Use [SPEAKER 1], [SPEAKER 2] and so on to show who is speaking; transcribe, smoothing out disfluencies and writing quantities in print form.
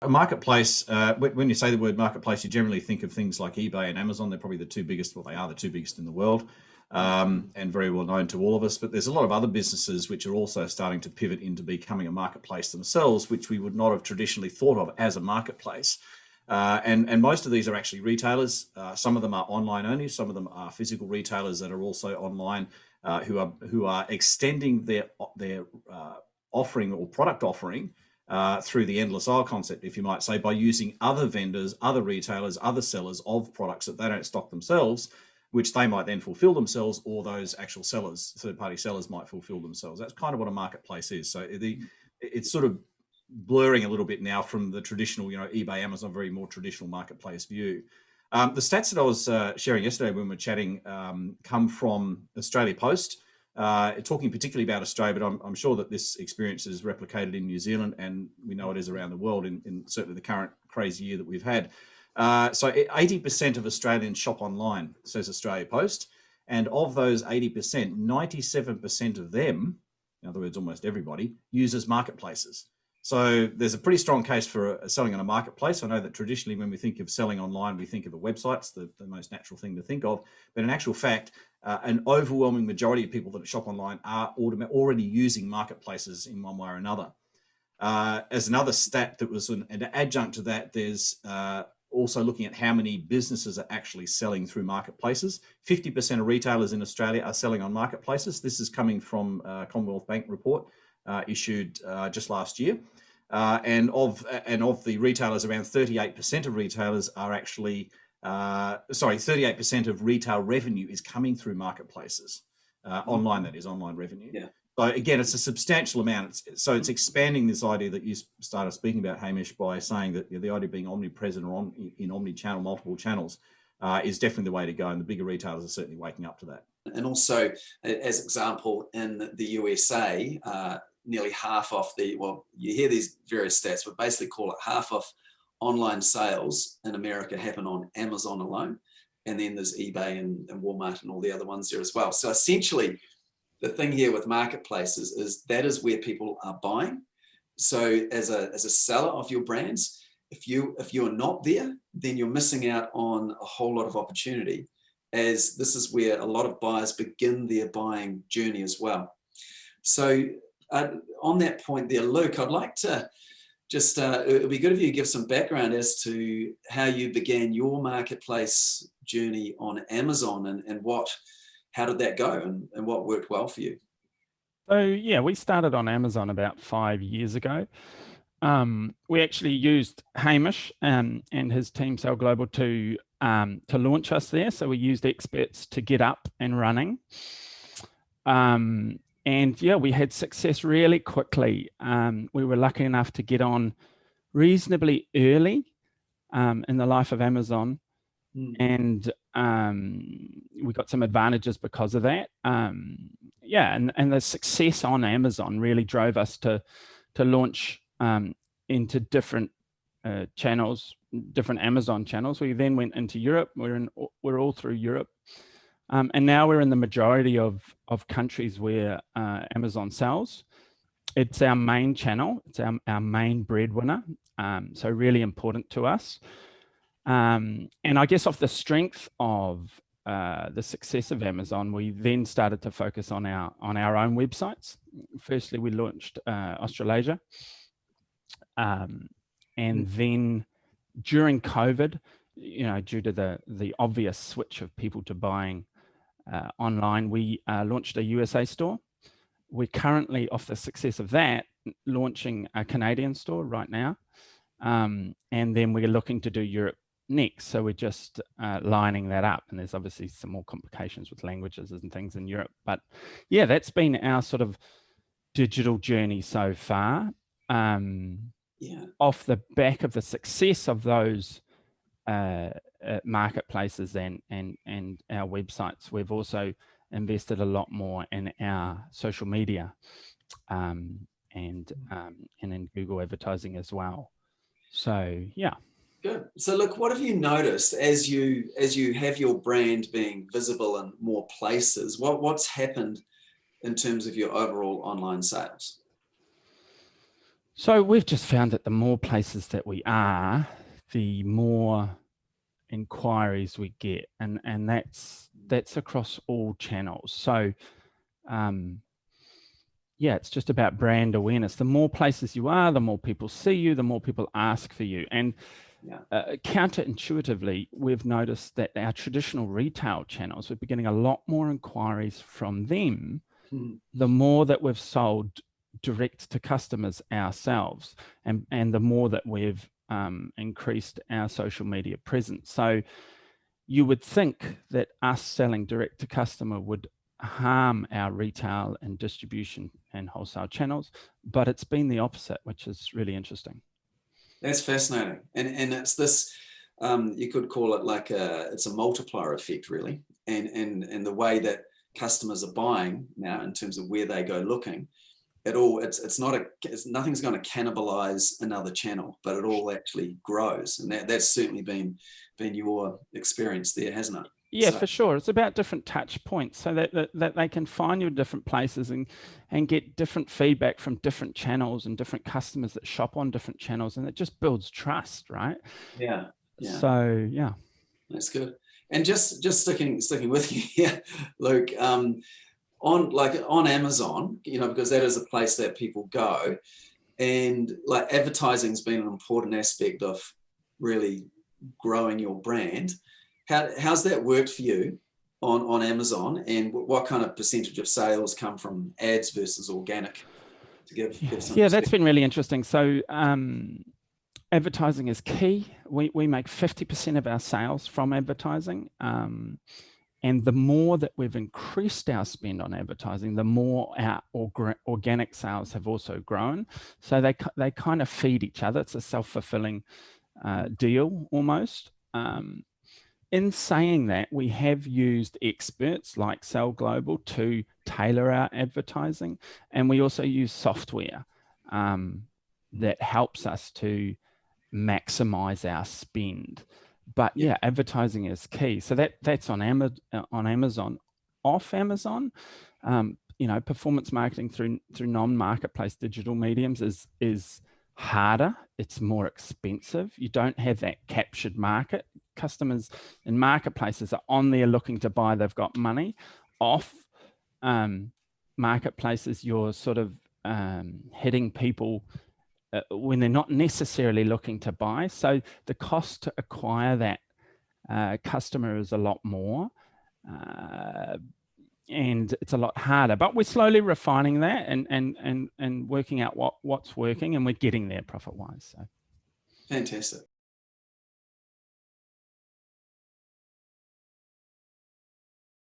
[SPEAKER 1] A marketplace, when you say the word marketplace, you generally think of things like eBay and Amazon. They're probably the two biggest, well, they are the two biggest in the world, and very well known to all of us. But there's a lot of other businesses which are also starting to pivot into becoming a marketplace themselves, which we would not have traditionally thought of as a marketplace. And most of these are actually retailers. Some of them are online only. Some of them are physical retailers that are also online, who are extending their offering or product offering through the endless aisle concept, if you might say, by using other vendors, other retailers, other sellers of products that they don't stock themselves, which they might then fulfill themselves, or those actual sellers, third-party sellers, might fulfill themselves. That's kind of what a marketplace is. So it's sort of blurring a little bit now from the traditional, eBay, Amazon, very more traditional marketplace view. The stats that I was sharing yesterday when we were chatting come from Australia Post. Talking particularly about Australia, but I'm sure that this experience is replicated in New Zealand, and we know it is around the world in certainly the current crazy year that we've had. So 80% of Australians shop online, says Australia Post, and of those 80%, 97% of them, in other words, almost everybody, uses marketplaces. So there's a pretty strong case for selling on a marketplace. I know that traditionally when we think of selling online, we think of a website. It's the most natural thing to think of. But in actual fact, an overwhelming majority of people that shop online are already using marketplaces in one way or another. As another stat that was an adjunct to that, there's also looking at how many businesses are actually selling through marketplaces. 50% of retailers in Australia are selling on marketplaces. This is coming from a Commonwealth Bank report issued just last year. And of the retailers, around 38% of retailers are actually, 38% of retail revenue is coming through marketplaces, online, that is, online revenue.
[SPEAKER 2] Yeah.
[SPEAKER 1] So again, it's a substantial amount. It's expanding this idea that you started speaking about, Hamish, by saying that the idea of being omnipresent or in omnichannel, multiple channels, is definitely the way to go. And the bigger retailers are certainly waking up to that.
[SPEAKER 2] And also, as example, in the USA, nearly half of you hear these various stats, but basically call it half of online sales in America happen on Amazon alone. And then there's eBay and Walmart and all the other ones there as well. So essentially, the thing here with marketplaces is that is where people are buying. So as a seller of your brands, if you're not there, then you're missing out on a whole lot of opportunity, as this is where a lot of buyers begin their buying journey as well. So on that point there, Luke, I'd like to just, it would be good if you give some background as to how you began your marketplace journey on Amazon and how did that go and what worked well for you?
[SPEAKER 3] So yeah, we started on Amazon about 5 years ago. We actually used Hamish and his team, Sell Global, to launch us there. So we used experts to get up and running. And yeah, we had success really quickly. We were lucky enough to get on reasonably early in the life of Amazon. And we got some advantages because of that. Yeah, and the success on Amazon really drove us to launch into different channels, different Amazon channels. We then went into Europe. We're all through Europe. And now we're in the majority of countries where Amazon sells. It's our main channel. It's our main breadwinner. So really important to us. And I guess off the strength of the success of Amazon, we then started to focus on our own websites. Firstly, we launched Australasia. And then during COVID, due to the obvious switch of people to buying online, we launched a USA store. We're currently, off the success of that, launching a Canadian store right now. And then we're looking to do Europe next. So we're just lining that up. And there's obviously some more complications with languages and things in Europe. But yeah, that's been our sort of digital journey so far. Off the back of the success of those marketplaces and our websites, we've also invested a lot more in our social media and in Google advertising as well. So yeah.
[SPEAKER 2] Good. So look, what have you noticed as you have your brand being visible in more places? What's happened in terms of your overall online sales?
[SPEAKER 3] So we've just found that the more places that we are, the more inquiries we get, and that's across all channels. So yeah, it's just about brand awareness. The more places you are, the more people see you, the more people ask for you. And counterintuitively, we've noticed that our traditional retail channels, we're getting a lot more inquiries from them, the more that we've sold direct to customers ourselves, and the more that we've increased our social media presence. So you would think that us selling direct to customer would harm our retail and distribution and wholesale channels, but it's been the opposite, which is really interesting.
[SPEAKER 2] That's fascinating. And it's this, you could call it like it's a multiplier effect, really. And the way that customers are buying now in terms of where they go looking, nothing's going to cannibalize another channel, but it all actually grows. And that's certainly been your experience there, hasn't it?
[SPEAKER 3] Yeah, for sure. It's about different touch points, so that they can find you in different places and get different feedback from different channels and different customers that shop on different channels, and it just builds trust, right?
[SPEAKER 2] Yeah.
[SPEAKER 3] So yeah,
[SPEAKER 2] that's good. And just sticking with you here, Luke, on Amazon, because that is a place that people go, and like advertising's been an important aspect of really growing your brand. How's that worked for you on Amazon, and what kind of percentage of sales come from ads versus organic? To give some
[SPEAKER 3] that's been really interesting. So advertising is key. We make 50% of our sales from advertising. And the more that we've increased our spend on advertising, the more our organic sales have also grown. So they kind of feed each other. It's a self-fulfilling deal almost. In saying that, we have used experts like Sell Global to tailor our advertising, and we also use software that helps us to maximize our spend. But yeah, advertising is key. So that's on Amazon. Off Amazon, performance marketing through non-marketplace digital mediums is harder. It's more expensive. You don't have that captured market. Customers in marketplaces are on there looking to buy. They've got money. Off marketplaces, you're sort of hitting people when they're not necessarily looking to buy. So the cost to acquire that customer is a lot more, and it's a lot harder. But we're slowly refining that and working out what's working, and we're getting there profit-wise. So
[SPEAKER 2] fantastic.